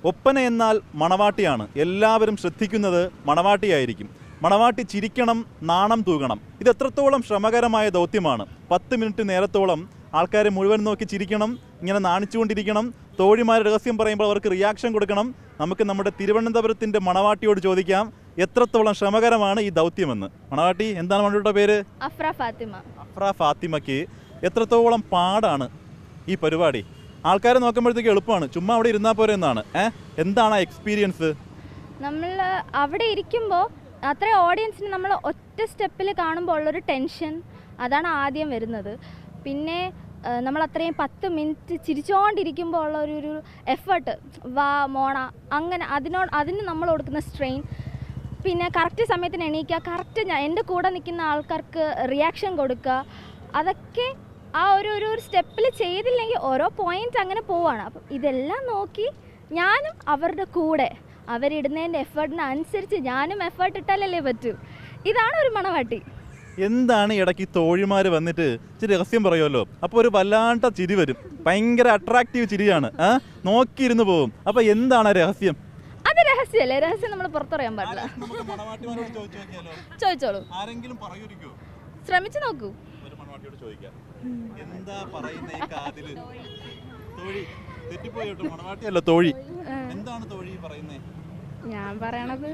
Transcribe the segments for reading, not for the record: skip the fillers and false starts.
ഒപ്പന എന്നാൽ മണവാട്ടിയാണ്. എല്ലാവരും ശ്രദ്ധിക്കുന്നത് മണവാട്ടിയായിരിക്കും. മണവാട്ടി ചിരിക്കണം, നാണം തൂകണം. ഇത് എത്രത്തോളം ശ്രമകരമായ ദൗത്യമാണ്. 10 മിനിറ്റ് നേരത്തോളം ആൾക്കാരെ മുഴുവൻ നോക്കി ചിരിക്കണം, ഇങ്ങനെ നാണിച്ചുകൊണ്ടിരിക്കണം. തോഴിമാർ രഹസ്യം പറയുമ്പോൾ അവർക്ക് റിയാക്ഷൻ കൊടുക്കണം. നമുക്ക് നമ്മുടെ തിരുവനന്തപുരത്തിൻ്റെ മണവാട്ടിയോട് ചോദിക്കാം എത്രത്തോളം ശ്രമകരമാണ് ഈ ദൗത്യമെന്ന്. മണവാട്ടി, എന്താണ് മണവാട്ടിയുടെ പേര്? അഫ്ര ഫാത്തിമ. അഫ്ര ഫാത്തിമയ്ക്ക് എത്രത്തോളം പാടാണ് ഈ പരിപാടി? ആൾക്കാരെ നോക്കുമ്പോഴത്തേക്ക് എളുപ്പമാണ്, ചുമ്മാ അവിടെ ഇരുന്നാൽ പോരെ എന്നാണ്. എന്താണ് ആ എക്സ്പീരിയൻസ്? നമ്മൾ അവിടെ ഇരിക്കുമ്പോൾ അത്രയും ഓഡിയൻസിന് നമ്മൾ ഒറ്റ സ്റ്റെപ്പിൽ കാണുമ്പോൾ ഉള്ളൊരു ടെൻഷൻ, അതാണ് ആദ്യം വരുന്നത്. പിന്നെ നമ്മൾ അത്രയും 10 മിനിറ്റ് ചിരിച്ചുകൊണ്ടിരിക്കുമ്പോൾ ഉള്ള ഒരു എഫേർട്ട്, വാ മോണ, അങ്ങനെ അതിന് നമ്മൾ കൊടുക്കുന്ന സ്ട്രെയിൻ. പിന്നെ കറക്റ്റ് സമയത്തിന് എണീക്കുക, കറക്റ്റ് എൻ്റെ കൂടെ നിൽക്കുന്ന ആൾക്കാർക്ക് റിയാക്ഷൻ കൊടുക്കുക, അതൊക്കെ ആ ഒരു സ്റ്റെപ്പിൽ ചെയ്തില്ലെങ്കിൽ ഓരോ പോയിന്റ് അങ്ങനെ പോവാണ്. അപ്പം ഇതെല്ലാം നോക്കി ഞാനും അവരുടെ കൂടെ അവരിടുന്നതിൻ്റെ എഫേർട്ടിന് അനുസരിച്ച് ഞാനും എഫേർട്ട് ഇട്ടാലല്ലേ പറ്റൂ. ഇതാണ് ഒരു മണവാട്ടി. എന്താണ് ഇടയ്ക്ക് തോഴിമാർ വന്നിട്ട് ഇച്ചിരി രഹസ്യം പറയുമല്ലോ, അപ്പോൾ ഒരു വല്ലാണ്ട ചിരി വരും, ഭയങ്കര അട്രാക്റ്റീവ് ചിരിയാണ്, നോക്കിയിരുന്ന് പോകും. അപ്പോൾ എന്താണ് രഹസ്യം? അത് രഹസ്യമല്ലേ, രഹസ്യം നമ്മൾ പുറത്തറിയാൻ പാടില്ല. ചോദിച്ചോളൂ, ശ്രമിച്ചു നോക്കൂ. എന്താ പറയുന്നേ കാതില്? തോഴി തെറ്റിപ്പോയോട്ടോ, മണവാട്ടിയല്ല തോഴി. എന്താണ് തോഴി പറയുന്നേ? ഞാൻ പറയണത്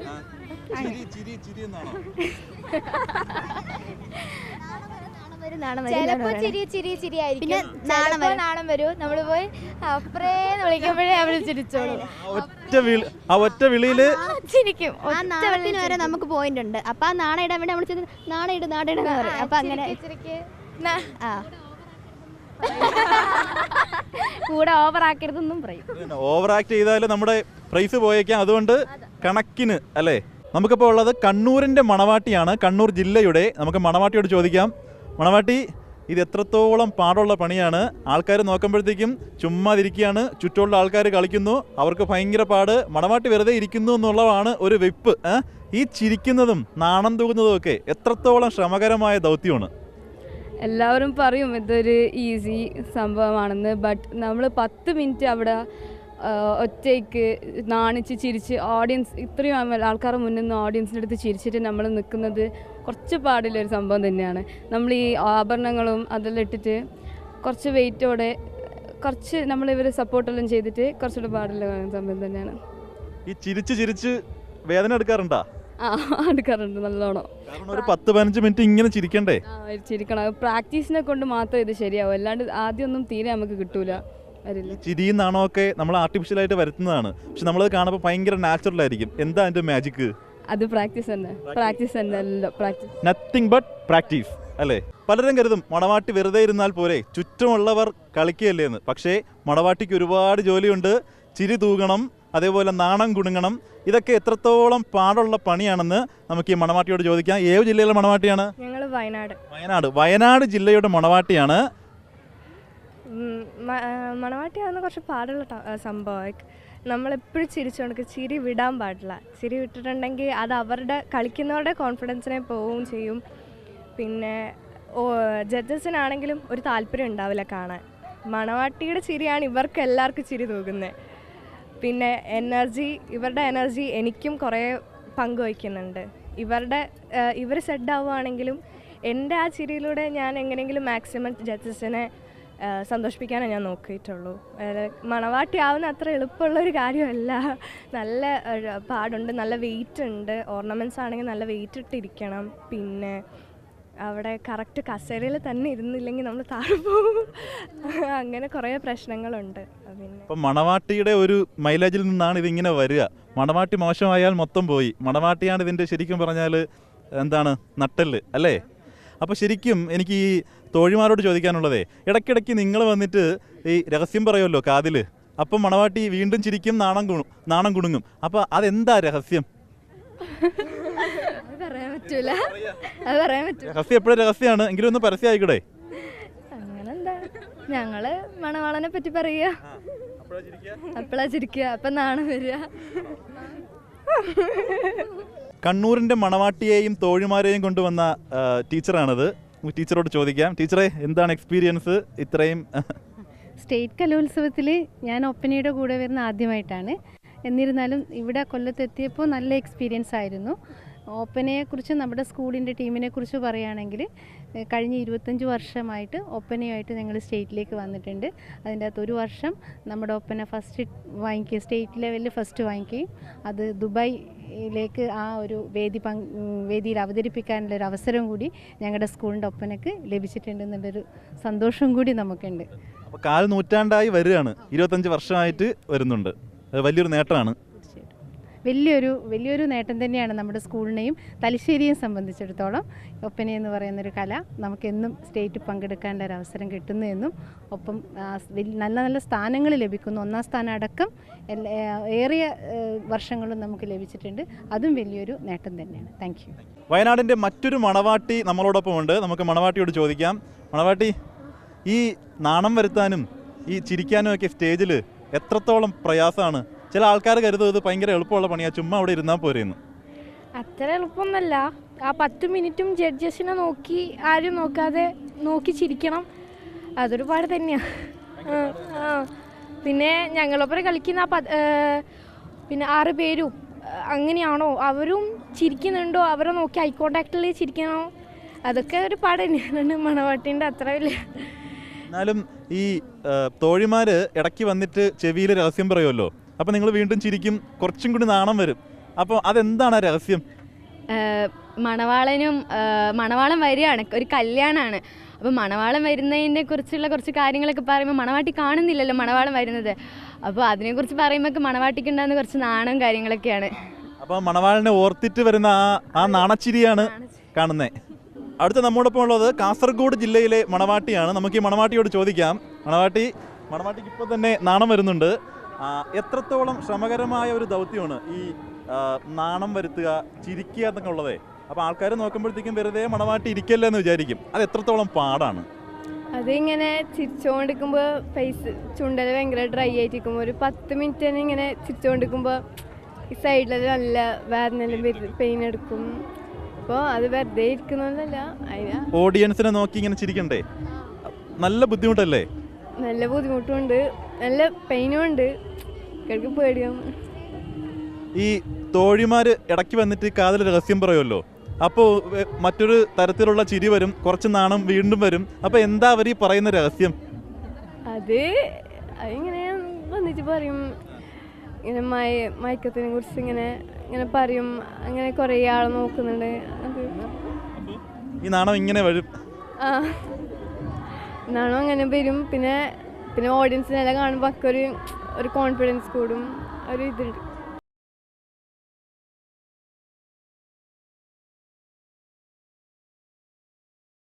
ചിരി എന്നാണോ? ചിലപ്പോ ചിരി ആയിരിക്കും, നാണം വരും. നമ്മള് പോയി അപ്പറേന്ന് വിളിക്കുമ്പോഴേ അവര് ചിരിച്ചോളൂ. ഒറ്റ വിളിയില് ചിരിക്കും. ആ നാണത്തിന് വരെ നമുക്ക് പോയിന്റ് ഉണ്ട്. അപ്പൊ ആ നാണ ഇടാൻ വേണ്ടി നമ്മൾ നാണയിട് അപ്പൊ അങ്ങനെ കൂടെ ഓവർ ആക്കരുതെന്നും പറയും. ഓവർ ആക്ട് ചെയ്താൽ നമ്മുടെ പ്രൈസ് പോയേക്കാം. അതുകൊണ്ട് കണക്കിന് അല്ലേ. നമുക്കിപ്പോൾ ഉള്ളത് കണ്ണൂരിൻ്റെ മണവാട്ടിയാണ്, കണ്ണൂർ ജില്ലയുടെ. നമുക്ക് മണവാട്ടിയോട് ചോദിക്കാം, മണവാട്ടി, ഇത് എത്രത്തോളം പാടുള്ള പണിയാണ്? ആൾക്കാർ നോക്കുമ്പോഴത്തേക്കും ചുമ്മാതിരിക്കുകയാണ്, ചുറ്റുമുള്ള ആൾക്കാർ കളിക്കുന്നു, അവർക്ക് ഭയങ്കര പാട്. മണവാട്ടി വെറുതെ ഇരിക്കുന്നു എന്നുള്ളതാണ് ഒരു വെപ്പ്. ഈ ചിരിക്കുന്നതും നാണം തൂകുന്നതും ഒക്കെ എത്രത്തോളം ശ്രമകരമായ ദൗത്യമാണ്? എല്ലാവരും പറയും ഇതൊരു ഈസി സംഭവമാണെന്ന്. ബട്ട് നമ്മൾ 10 മിനിറ്റ് അവിടെ ഒറ്റയ്ക്ക് നാണിച്ച് ചിരിച്ച് ഓഡിയൻസ് ഇത്രയും ആൾക്കാരുടെ മുന്നിൽ നിന്ന് ഓഡിയൻസിൻ്റെ അടുത്ത് ചിരിച്ചിട്ട് നമ്മൾ നിൽക്കുന്നത് കുറച്ച് പാടുള്ളൊരു സംഭവം തന്നെയാണ്. നമ്മൾ ഈ ആഭരണങ്ങളും അതെല്ലാം ഇട്ടിട്ട് കുറച്ച് വെയിറ്റോടെ കുറച്ച് നമ്മളിവർ സപ്പോർട്ടെല്ലാം ചെയ്തിട്ട് കുറച്ചുകൂടെ പാടുള്ള സംഭവം തന്നെയാണ്. ഈ ചിരിച്ച് വേദന എടുക്കാറുണ്ടോ? എടുക്കാറുണ്ട് നല്ലോണം. ഒരു 10-15 മിനിറ്റ് ഇങ്ങനെ ചിരിക്കണ്ടേ? ചിരിക്കണം. പ്രാക്ടീസിനെ കൊണ്ട് മാത്രം ഇത് ശരിയാവും, അല്ലാണ്ട് ആദ്യമൊന്നും തീരെ നമുക്ക് കിട്ടൂല. ചിരിയും നാണമൊക്കെ നമ്മൾ ആർട്ടിഫിഷ്യലായിട്ട് വരുത്തുന്നതാണ്. പക്ഷെ നമ്മളത് കാണുമ്പോൾ ഭയങ്കര നാച്ചുറൽ ആയിരിക്കും. എന്താ അതിന്റെ മാജിക്? അത് പ്രാക്ടീസ് തന്നെ. നത്തിങ് ബട്ട് പ്രാക്ടീസ് അല്ലേ? പലരും കരുതും മണവാട്ടി വെറുതെ ഇരുന്നാൽ പോരെ, ചുറ്റുമുള്ളവർ കളിക്കുകയല്ലേ എന്ന്. പക്ഷേ മണവാട്ടിക്ക് ഒരുപാട് ജോലിയുണ്ട്. ചിരി തൂകണം, അതേപോലെ നാണം കുണുങ്ങണം. ഇതൊക്കെ എത്രത്തോളം പാടുള്ള പണിയാണെന്ന് നമുക്ക് ഈ മണവാട്ടിയോട് ചോദിക്കാം. ഏത് ജില്ലയിലെ മണവാട്ടിയാണ്? ഞങ്ങൾ വയനാട് ജില്ലയുടെ മണവാട്ടിയാണ്. മണവാട്ടിയാവുന്ന കുറച്ച് പാടുള്ള സംഭവം. നമ്മളെപ്പോഴും ചിരിച്ചുകൊണ്ട് ചിരി വിടാൻ പാടില്ല. ചിരി വിട്ടിട്ടുണ്ടെങ്കിൽ അത് അവരുടെ കളിക്കുന്നവരുടെ കോൺഫിഡൻസിനെ പോവുകയും ചെയ്യും. പിന്നെ ജഡ്ജസിനാണെങ്കിലും ഒരു താല്പര്യം ഉണ്ടാവില്ല കാണാൻ. മണവാട്ടിയുടെ ചിരിയാണ് ഇവർക്ക് എല്ലാവർക്കും ചിരി തൂകുന്നത്. പിന്നെ ഇവരുടെ എനർജി എനിക്കും കുറേ പങ്കുവയ്ക്കുന്നുണ്ട്. ഇവർ സെഡ് ആവുകയാണെങ്കിലും എൻ്റെ ആ ചിരിയിലൂടെ ഞാൻ എങ്ങനെയെങ്കിലും മാക്സിമം ജഡ്ജസിനെ സന്തോഷിപ്പിക്കാനേ ഞാൻ നോക്കിയിട്ടുള്ളൂ. മണവാട്ടി ആവുന്ന അത്ര എളുപ്പമുള്ളൊരു കാര്യമല്ല. നല്ല പാടുണ്ട്, നല്ല വെയിറ്റ് ഉണ്ട്. ഓർണമെൻറ്റ്സ് ആണെങ്കിൽ നല്ല വെയിറ്റ് ഇട്ടിരിക്കണം. പിന്നെ അവിടെ കറക്റ്റ് കസേരയിൽ തന്നെ ഇരുന്നില്ലെങ്കിൽ നമ്മൾ താഴെ പോകും. അങ്ങനെ കുറേ പ്രശ്നങ്ങളുണ്ട്. പിന്നെ മണവാട്ടിയുടെ ഒരു മൈലേജിൽ നിന്നാണ് ഇതിങ്ങനെ വരിക. മണവാട്ടി മോശമായാൽ മൊത്തം പോയി. മണവാട്ടിയാണ് ഇതിൻ്റെ ശരിക്കും പറഞ്ഞാൽ എന്താണ് നട്ടെല്ല് അല്ലേ? അപ്പോൾ ശരിക്കും എനിക്ക് ഈ തോഴിമാരോട് ചോദിക്കാനുള്ളതേ, ഇടയ്ക്കിടയ്ക്ക് നിങ്ങൾ വന്നിട്ട് ഈ രഹസ്യം പറയുമല്ലോ കാതിൽ, അപ്പം മണവാട്ടി വീണ്ടും ചിരിക്കും, നാണം കുണുങ്ങും. അപ്പോൾ അതെന്താ രഹസ്യം? രഹസ്യം എപ്പോഴും രഹസ്യമാണ്, എങ്കിലും ഒന്ന് പരസ്യമായിക്കൂടെ? അങ്ങനെന്താ, ഞങ്ങള് മണവാളനെ പറ്റി പറയുക, അപ്പളാ ചിരിക്കുക, അപ്പൊ നാണം വരിക. കണ്ണൂരിൻ്റെ മണവാട്ടിയെയും തോഴിമാരെയും കൊണ്ടുവന്ന ടീച്ചറാണത്. ടീച്ചറോട് ചോദിക്കാം. ടീച്ചറെ, എന്താണ് എക്സ്പീരിയൻസ്? ഇത്രയും സ്റ്റേറ്റ് കലോത്സവത്തിൽ ഞാൻ ഒപ്പനയുടെ കൂടെ വരുന്ന ആദ്യമായിട്ടാണ്. എന്നിരുന്നാലും ഇവിടെ കൊല്ലത്തെത്തിയപ്പോൾ നല്ല എക്സ്പീരിയൻസ് ആയിരുന്നു. ഒപ്പനയെക്കുറിച്ച് നമ്മുടെ സ്കൂളിൻ്റെ ടീമിനെക്കുറിച്ച് പറയുകയാണെങ്കിൽ കഴിഞ്ഞ 25 വർഷമായിട്ട് ഒപ്പനയുമായിട്ട് ഞങ്ങൾ സ്റ്റേറ്റിലേക്ക് വന്നിട്ടുണ്ട്. അതിൻ്റെ അകത്ത് ഒരു വർഷം നമ്മുടെ ഒപ്പന ഫസ്റ്റ് വാങ്ങിക്കുകയും സ്റ്റേറ്റ് ലെവലിൽ ഫസ്റ്റ് വാങ്ങിക്കുകയും അത് ദുബായിലേക്ക് ആ ഒരു വേദിയിൽ അവതരിപ്പിക്കാനുള്ള ഒരു അവസരം കൂടി ഞങ്ങളുടെ സ്കൂളിൻ്റെ ഒപ്പനക്ക് ലഭിച്ചിട്ടുണ്ടെന്നുള്ളൊരു സന്തോഷം കൂടി നമുക്കുണ്ട്. അപ്പോൾ 4 നൂറ്റാണ്ടായി വരികയാണ്, 25 വർഷമായിട്ട് വരുന്നുണ്ട്. അത് വലിയൊരു നേട്ടമാണ്. വലിയൊരു നേട്ടം തന്നെയാണ് നമ്മുടെ സ്കൂളിനെയും തലശ്ശേരിയെയും സംബന്ധിച്ചിടത്തോളം. ഒപ്പനയെന്ന് പറയുന്നൊരു കല നമുക്കെന്നും സ്റ്റേറ്റ് പങ്കെടുക്കാനുള്ള ഒരു അവസരം കിട്ടുന്നു ഒപ്പം നല്ല നല്ല സ്ഥാനങ്ങൾ ലഭിക്കുന്നു. 1ാം സ്ഥാനം അടക്കം ഏറിയ വർഷങ്ങളും നമുക്ക് ലഭിച്ചിട്ടുണ്ട്. അതും വലിയൊരു നേട്ടം തന്നെയാണ്. Thank you. വയനാടിൻ്റെ മറ്റൊരു മണവാട്ടി നമ്മളോടൊപ്പം ഉണ്ട്. നമുക്ക് മണവാട്ടിയോട് ചോദിക്കാം. മണവാട്ടി, ഈ നാണം വരുത്താനും ഈ ചിരിക്കാനും ഒക്കെ സ്റ്റേജിൽ എത്രത്തോളം പ്രയാസമാണ്? ചില ആൾക്കാർ കരുതും ഇത് ഭയങ്കര എളുപ്പമുള്ള പണിയാണ്, ചുമ്മാ അവിടെ ഇരുന്നാൽ പോരെയെന്ന്. അത്ര എളുപ്പമൊന്നുമല്ല. ആ 10 മിനിറ്റും ജഡ്ജസിനെ നോക്കി ആരും നോക്കാതെ നോക്കി ചിരിക്കണം. അതൊരു പാട് തന്നെയാണ്. പിന്നെ ഞങ്ങളൊപ്പം കളിക്കുന്ന പിന്നെ 6 പേരും അങ്ങനെയാണോ, അവരും ചിരിക്കുന്നുണ്ടോ, അവരെ നോക്കി ഐ കോണ്ടാക്റ്റിൽ ചിരിക്കണോ, അതൊക്കെ ഒരു പാട് തന്നെയാണ്. മണവാട്ടിൻ്റെ അത്ര വലിയ. എന്നാലും ഈ തോഴിമാർ ഇടയ്ക്ക് വന്നിട്ട് ചെവിയിൽ രഹസ്യം പറയുമല്ലോ, അപ്പോൾ നിങ്ങൾ വീണ്ടും ചിരിക്കും, കുറച്ചും കൂടി നാണം വരും. അപ്പോൾ അതെന്താണ് ആ രഹസ്യം? മണവാളൻ വരികയാണ്, ഒരു കല്യാണമാണ്. അപ്പോൾ മണവാളൻ വരുന്നതിനെ കുറിച്ചുള്ള കുറച്ച് കാര്യങ്ങളൊക്കെ പറയുമ്പോൾ മണവാട്ടി കാണുന്നില്ലല്ലോ മണവാളൻ വരുന്നത്. അപ്പോൾ അതിനെക്കുറിച്ച് പറയുമ്പോൾ മണവാട്ടിക്ക് ഉണ്ടാകുന്ന കുറച്ച് നാണവും കാര്യങ്ങളൊക്കെയാണ്. അപ്പോൾ മണവാളിനെ ഓർത്തിട്ട് വരുന്ന ആ നാണച്ചിരിയാണ് കാണുന്നത്. അടുത്ത നമ്മോടൊപ്പം ഉള്ളത് കാസർഗോഡ് ജില്ലയിലെ മണവാട്ടിയാണ്. നമുക്ക് ഈ മണവാട്ടിയോട് ചോദിക്കാം. മണവാട്ടിക്ക് ഇപ്പോൾ തന്നെ നാണം വരുന്നുണ്ട്. എത്രത്തോളം ശ്രമകരമായ ഒരു ദൗത്യമാണ് ഈ നാണം വരുത്തുക, ചിരിക്കുക എന്നൊക്കെ ഉള്ളതേ. അപ്പോൾ ആൾക്കാർ നോക്കുമ്പോഴത്തേക്കും വെറുതെ മണവാട്ടി ഇരിക്കല്ലോ എന്ന് വിചാരിക്കും. അത് എത്രത്തോളം പാടാണ്? അതിങ്ങനെ ചിരിച്ചുകൊണ്ടിരിക്കുമ്പോൾ ഫേസ് ചുണ്ടൽ ഭയങ്കര ഡ്രൈ ആയിട്ടിരിക്കുമ്പോൾ ഒരു 10 മിനിറ്റ് തന്നെ ഇങ്ങനെ ചിരിച്ചുകൊണ്ടിരിക്കുമ്പോൾ ഈ സൈഡിൽ നല്ല വേദനയെല്ലാം പെയിൻ എടുക്കും. അപ്പോൾ അത് വെറുതെ ഇരിക്കുന്നതല്ല, ഓഡിയൻസിനെ നോക്കി ഇങ്ങനെ ചിരിക്കണ്ടേ? നല്ല ബുദ്ധിമുട്ടല്ലേ? നല്ല ബുദ്ധിമുട്ടുമുണ്ട്, നല്ല പെയിനും ഉണ്ട്, കിടക്ക് പേടിയാവും. ഈ തോഴിമാർ ഇടയ്ക്ക് വന്നിട്ട് കാതിൽ രഹസ്യം പറയുമല്ലോ, അപ്പോൾ മറ്റൊരു തരത്തിലുള്ള ചിരി വരും, കുറച്ച് നാണം വീണ്ടും വരും. അപ്പോൾ എന്താ അവർ ഈ പറയുന്ന രഹസ്യം? അതിങ്ങനെ വന്നിട്ട് പറയും, ഇങ്ങനെ മയക്കത്തിനെ കുറിച്ച് ഇങ്ങനെ പറയും, അങ്ങനെ കുറേ ആൾ നോക്കുന്നുണ്ട്. ഈ നാണം ഇങ്ങനെ വരും. നാണം അങ്ങനെ വരും. പിന്നെ ഓഡിയൻസിനെല്ലാം കാണുമ്പോൾ ഒക്കെ ഒരു കോൺഫിഡൻസ് കൂടും, ഒരു ഇതുണ്ട്.